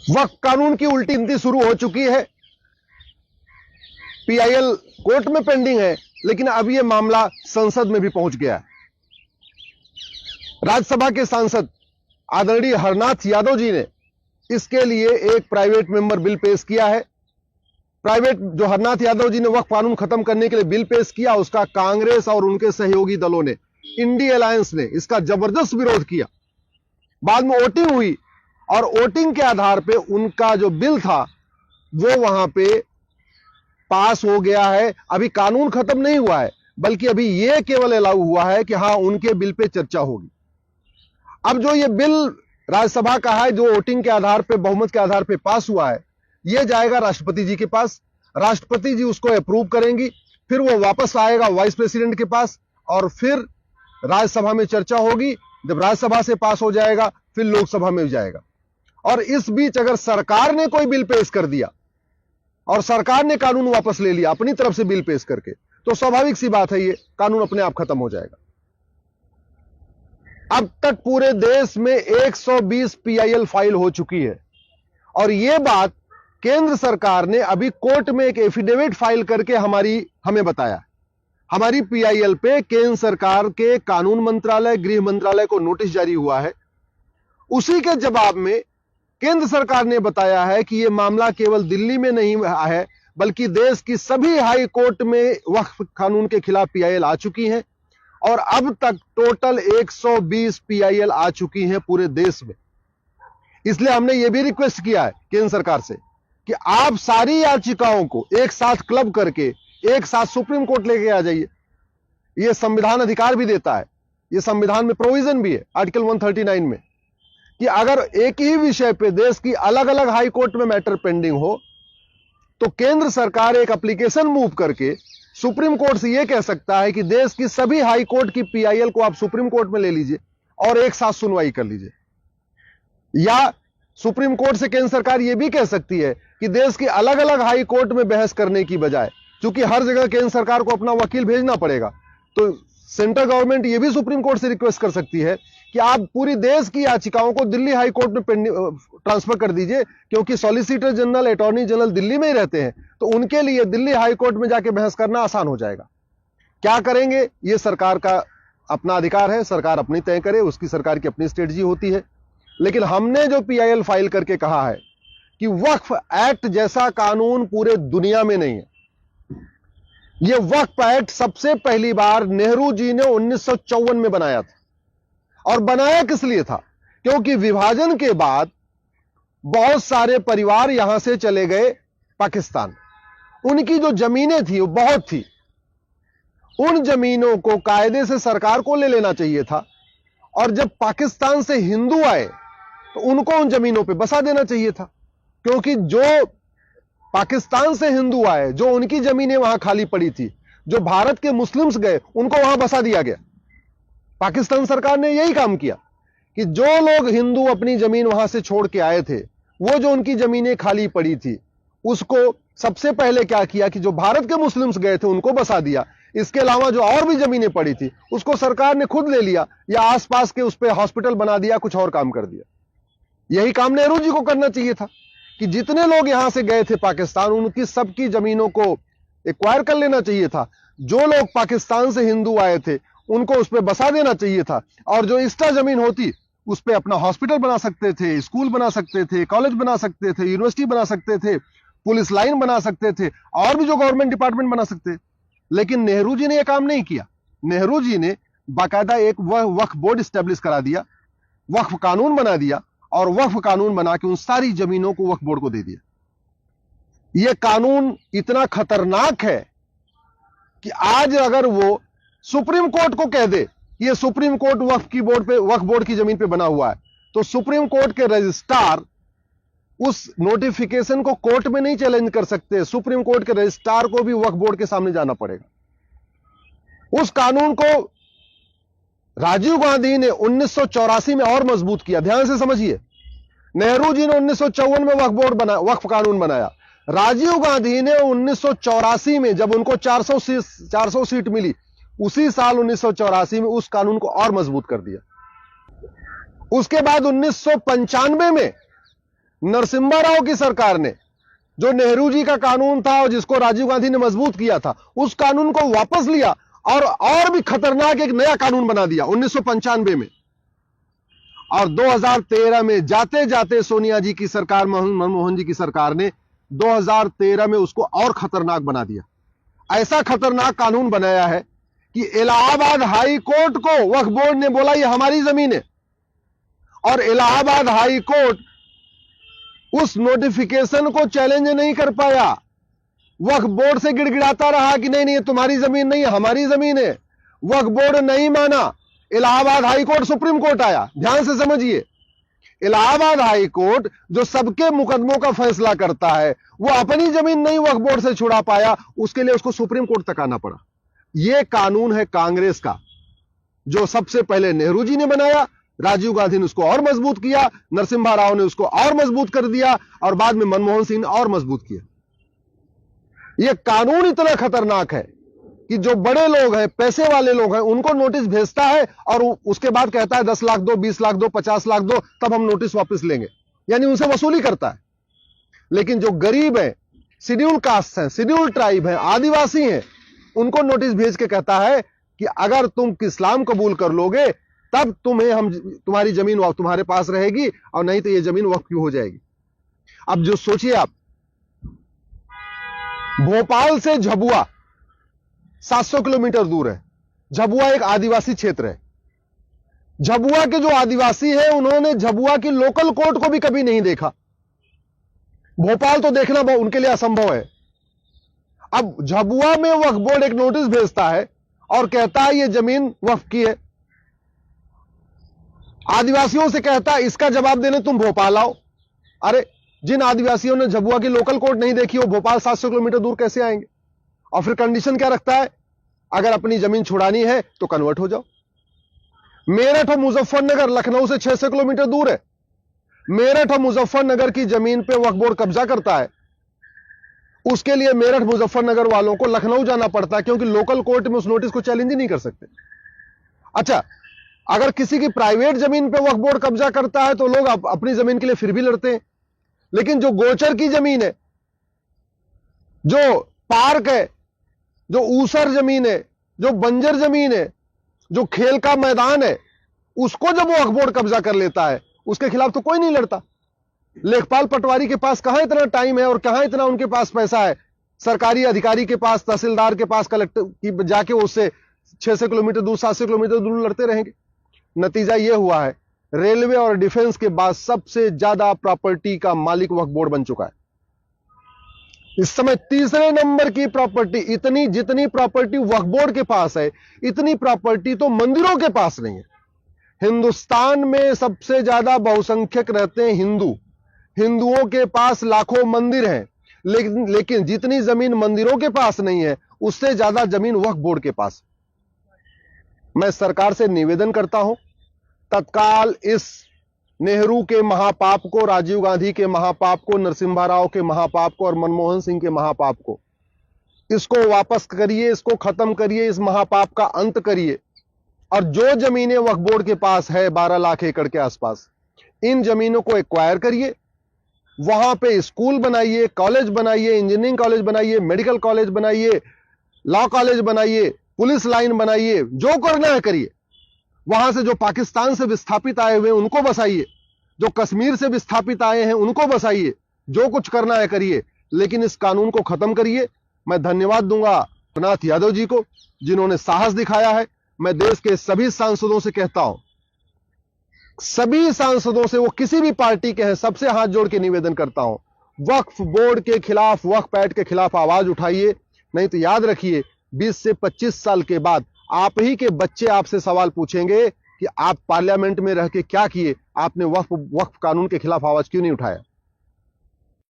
वक्फ कानून की उल्टी गिनती शुरू हो चुकी है। पीआईएल कोर्ट में पेंडिंग है, लेकिन अब यह मामला संसद में भी पहुंच गया है। राज्यसभा के सांसद आदरणीय हरनाथ यादव जी ने इसके लिए एक प्राइवेट मेंबर बिल पेश किया है। जो हरनाथ यादव जी ने वक्फ कानून खत्म करने के लिए बिल पेश किया, उसका कांग्रेस और उनके सहयोगी दलों ने, इंडी अलायंस ने इसका जबरदस्त विरोध किया। बाद में वोटिंग हुई और वोटिंग के आधार पे उनका जो बिल था वो वहां पे पास हो गया है। अभी कानून खत्म नहीं हुआ है, बल्कि अभी यह केवल अलाउ हुआ है कि हां, उनके बिल पे चर्चा होगी। अब जो ये बिल राज्यसभा का है, जो वोटिंग के आधार पे, बहुमत के आधार पे पास हुआ है, यह जाएगा राष्ट्रपति जी के पास। राष्ट्रपति जी उसको अप्रूव करेंगी, फिर वो वापस आएगा वाइस प्रेसिडेंट के पास और फिर राज्यसभा में चर्चा होगी। जब राज्यसभा से पास हो जाएगा, फिर लोकसभा में जाएगा। और इस बीच अगर सरकार ने कोई बिल पेश कर दिया और सरकार ने कानून वापस ले लिया अपनी तरफ से बिल पेश करके, तो स्वाभाविक सी बात है, ये कानून अपने आप खत्म हो जाएगा। अब तक पूरे देश में 120 पीआईएल फाइल हो चुकी है और यह बात केंद्र सरकार ने अभी कोर्ट में एक एफिडेविट फाइल करके हमें बताया। हमारी पीआईएल पे केंद्र सरकार के कानून मंत्रालय, गृह मंत्रालय को नोटिस जारी हुआ है। उसी के जवाब में केंद्र सरकार ने बताया है कि यह मामला केवल दिल्ली में नहीं है, बल्कि देश की सभी हाई कोर्ट में वक्फ कानून के खिलाफ पीआईएल आ चुकी हैं और अब तक टोटल 120 पीआईएल आ चुकी हैं पूरे देश में। इसलिए हमने यह भी रिक्वेस्ट किया है केंद्र सरकार से कि आप सारी याचिकाओं को एक साथ क्लब करके एक साथ सुप्रीम कोर्ट लेके आ जाइए। यह संविधान अधिकार भी देता है, यह संविधान में प्रोविजन भी है आर्टिकल 139 में कि अगर एक ही विषय पे देश की अलग अलग हाई कोर्ट में मैटर पेंडिंग हो तो केंद्र सरकार एक एप्लीकेशन मूव करके सुप्रीम कोर्ट से यह कह सकता है कि देश की सभी हाई कोर्ट की पीआईएल को आप सुप्रीम कोर्ट में ले लीजिए और एक साथ सुनवाई कर लीजिए। या सुप्रीम कोर्ट से केंद्र सरकार यह भी कह सकती है कि देश की अलग अलग हाई कोर्ट में बहस करने की बजाय, क्योंकि हर जगह केंद्र सरकार को अपना वकील भेजना पड़ेगा, तो सेंट्रल गवर्नमेंट यह भी सुप्रीम कोर्ट से रिक्वेस्ट कर सकती है कि आप पूरी देश की याचिकाओं को दिल्ली हाई कोर्ट में ट्रांसफर कर दीजिए, क्योंकि solicitor general, attorney general Delhi में ही रहते हैं, तो उनके लिए दिल्ली हाई कोर्ट में जाके बहस करना आसान हो जाएगा। क्या करेंगे, यह सरकार का अपना अधिकार है, सरकार अपनी तय करे, उसकी सरकार की अपनी स्ट्रेटजी होती है। लेकिन हमने जो पीआईएल फाइल करके कहा है कि वक्फ एक्ट जैसा कानून पूरे दुनिया में नहीं है। यह वक्फ एक्ट सबसे पहली बार नेहरू जी ने 1954 में बनाया था। और बनाया किस लिए था? क्योंकि विभाजन के बाद बहुत सारे परिवार यहां से चले गए पाकिस्तान। उनकी जो जमीनें थी वो बहुत थी, उन जमीनों को कायदे से सरकार को ले लेना चाहिए था और जब पाकिस्तान से हिंदू आए तो उनको उन जमीनों पे बसा देना चाहिए था, क्योंकि जो पाकिस्तान से हिंदू आए, जो उनकी जमीनें वहां खाली पड़ी थी, जो भारत के मुस्लिम्स गए, उनको वहां बसा दिया गया। पाकिस्तान सरकार ने यही काम किया कि जो लोग हिंदू अपनी जमीन वहां से छोड़ के आए थे, वो जो उनकी जमीनें खाली पड़ी थी, उसको सबसे पहले क्या किया कि जो भारत के मुस्लिम्स गए थे उनको बसा दिया। इसके अलावा जो और भी जमीनें पड़ी थी उसको सरकार ने खुद ले लिया या आसपास के उस पर हॉस्पिटल बना दिया, कुछ और काम कर दिया। यही काम नेहरू जी को करना चाहिए था कि जितने लोग यहां से गए थे पाकिस्तान, उनकी सबकी जमीनों को एक्वायर कर लेना चाहिए था। जो लोग पाकिस्तान से हिंदू आए थे उनको उस पर बसा देना चाहिए था और जो एक्स्ट्रा जमीन होती उस पर अपना हॉस्पिटल बना सकते थे, स्कूल बना सकते थे, कॉलेज बना सकते थे, यूनिवर्सिटी बना सकते थे, पुलिस लाइन बना सकते थे और भी जो गवर्नमेंट डिपार्टमेंट बना सकते। लेकिन नेहरू जी ने यह काम नहीं किया। नेहरू जी ने बाकायदा एक वक्फ बोर्ड स्टैब्लिश करा दिया, वक्फ कानून बना दिया और वक्फ कानून बना के उन सारी जमीनों को वक्फ बोर्ड को दे दिया। यह कानून इतना खतरनाक है कि आज अगर वो सुप्रीम कोर्ट को कह दे ये सुप्रीम कोर्ट वक्फ बोर्ड की जमीन पे बना हुआ है, तो सुप्रीम कोर्ट के रजिस्ट्रार उस नोटिफिकेशन को कोर्ट में नहीं चैलेंज कर सकते। सुप्रीम कोर्ट के रजिस्ट्रार को भी वक्फ बोर्ड के सामने जाना पड़ेगा। उस कानून को राजीव गांधी ने 1984 में और मजबूत किया। ध्यान से समझिए, नेहरू जी ने 1954 में वक्फ कानून बनाया। राजीव गांधी ने 1984 में, जब उनको 400 सीट मिली, उसी साल 1984 में उस कानून को और मजबूत कर दिया। उसके बाद 1995 में नरसिम्हा राव की सरकार ने जो नेहरू जी का कानून था और जिसको राजीव गांधी ने मजबूत किया था, उस कानून को वापस लिया और भी खतरनाक एक नया कानून बना दिया 1995 में। और 2013 में जाते जाते सोनिया जी की सरकार, मनमोहन जी की सरकार ने 2013 में उसको और खतरनाक बना दिया। ऐसा खतरनाक कानून बनाया है कि इलाहाबाद हाई कोर्ट को वक्फ बोर्ड ने बोला ये हमारी जमीन है, और इलाहाबाद हाई कोर्ट उस नोटिफिकेशन को चैलेंज नहीं कर पाया। वक्फ बोर्ड से गिड़गिड़ाता रहा कि नहीं नहीं, ये तुम्हारी जमीन नहीं है, हमारी जमीन है। वक्फ बोर्ड नहीं माना। Allahabad high court supreme court आया। ध्यान से समझिए, इलाहाबाद हाई कोर्ट जो सबके मुकदमों का फैसला करता है, वो अपनी जमीन नहीं वक्फ बोर्ड से छुड़ा पाया, उसके लिए उसको सुप्रीम कोर्ट तक आना पड़ा। यह कानून है कांग्रेस का, जो सबसे पहले नेहरू जी ने बनाया, राजीव गांधी ने उसको और मजबूत किया, नरसिम्हा राव ने उसको और मजबूत कर दिया, और बाद में मनमोहन सिंह ने और मजबूत किया। यह कानून इतना खतरनाक है कि जो बड़े लोग हैं, पैसे वाले लोग हैं, उनको नोटिस भेजता है और उसके बाद कहता है 10 लाख दो, 20 लाख दो, 50 लाख दो, तब हम नोटिस वापस लेंगे, यानी उनसे वसूली करता है। लेकिन जो गरीब हैं, शेड्यूल कास्ट हैं, शेड्यूल ट्राइब हैं, आदिवासी हैं, उनको नोटिस भेज के कहता है कि अगर तुम इस्लाम कबूल कर लोगे तब तुम्हारी जमीन तुम्हारे पास रहेगी, और नहीं तो यह जमीन वक्फ क्यों हो जाएगी। अब जो सोचिए आप, भोपाल से झबुआ 700 किलोमीटर दूर है। झबुआ एक आदिवासी क्षेत्र है। झबुआ के जो आदिवासी हैं, उन्होंने झबुआ की लोकल कोर्ट को भी कभी नहीं देखा। भोपाल तो देखना उनके लिए असंभव है। अब झबुआ में वक्फ बोर्ड एक नोटिस भेजता है और कहता है यह जमीन वक्फ की है। आदिवासियों से कहता है इसका जवाब देने तुम भोपाल आओ। अरे, जिन आदिवासियों ने झबुआ की लोकल कोर्ट नहीं देखी, वो भोपाल 700 किलोमीटर दूर कैसे आएंगे। और फिर कंडीशन क्या रखता है, अगर अपनी जमीन छुड़ानी है तो कन्वर्ट हो जाओ। मेरठ और मुजफ्फरनगर लखनऊ से 600 किलोमीटर दूर है। मेरठ और मुजफ्फरनगर की जमीन पे वक्फ बोर्ड कब्जा करता है, उसके लिए मेरठ मुजफ्फरनगर वालों को लखनऊ जाना पड़ता है, क्योंकि लोकल कोर्ट में उस नोटिस को चैलेंज ही नहीं कर सकते। अच्छा, अगर किसी की प्राइवेट जमीन पे वक्फ बोर्ड कब्जा करता है तो लोग अपनी जमीन के लिए फिर भी लड़ते हैं। लेकिन जो गोचर की जमीन है, जो पार्क है, जो ऊसर जमीन है, जो बंजर जमीन है, जो खेल का मैदान है, उसको जब वो वक्फ बोर्ड कब्जा कर लेता है, उसके खिलाफ तो कोई नहीं लड़ता। लेखपाल पटवारी के पास कहां इतना टाइम है और कहां इतना उनके पास पैसा है। सरकारी अधिकारी के पास, तहसीलदार के पास, कलेक्टर की जाके उससे 600 किलोमीटर दूर, 700 किलोमीटर दूर लड़ते रहेंगे। नतीजा यह हुआ है, रेलवे और डिफेंस के बाद सबसे ज्यादा प्रॉपर्टी का मालिक वक्फ बोर्ड बन चुका है। इस समय तीसरे नंबर की प्रॉपर्टी, जितनी प्रॉपर्टी वक्फ बोर्ड के पास है, इतनी प्रॉपर्टी तो मंदिरों के पास नहीं है। हिंदुस्तान में सबसे ज्यादा बहुसंख्यक रहते हैं हिंदू। हिंदुओं के पास लाखों मंदिर हैं, लेकिन जितनी जमीन मंदिरों के पास नहीं है, उससे ज्यादा जमीन वक्फ बोर्ड के पास। मैं सरकार से निवेदन करता हूं, तत्काल इस नेहरू के महापाप को, राजीव गांधी के महापाप को, नरसिम्हा राव के महापाप को और मनमोहन सिंह के महापाप को, इसको वापस करिए, इसको खत्म करिए, इस महापाप का अंत करिए। और जो जमीनें वक्फ बोर्ड के पास है 12 लाख एकड़ के आसपास, इन जमीनों को एक्वायर करिए, वहां पे स्कूल बनाइए, कॉलेज बनाइए, इंजीनियरिंग कॉलेज बनाइए, मेडिकल कॉलेज बनाइए, लॉ कॉलेज बनाइए, पुलिस लाइन बनाइए, जो करना है करिए। वहां से जो पाकिस्तान से विस्थापित आए हुए हैं उनको बसाइए, जो कश्मीर से विस्थापित आए हैं उनको बसाइए, जो कुछ करना है करिए, लेकिन इस कानून को खत्म करिए। मैं धन्यवाद दूंगा रघुनाथ यादव जी को, जिन्होंने साहस दिखाया है। मैं देश के सभी सांसदों से कहता हूं, सभी सांसदों से, वो किसी भी पार्टी के हैं, सबसे हाथ जोड़ के निवेदन करता हूं, वक्फ बोर्ड के खिलाफ, वक्फ एक्ट के खिलाफ आवाज उठाइए। नहीं तो याद रखिए, 20 से 25 साल के बाद आप ही के बच्चे आपसे सवाल पूछेंगे कि आप पार्लियामेंट में रह के क्या किए, आपने वक्फ कानून के खिलाफ आवाज क्यों नहीं उठाया।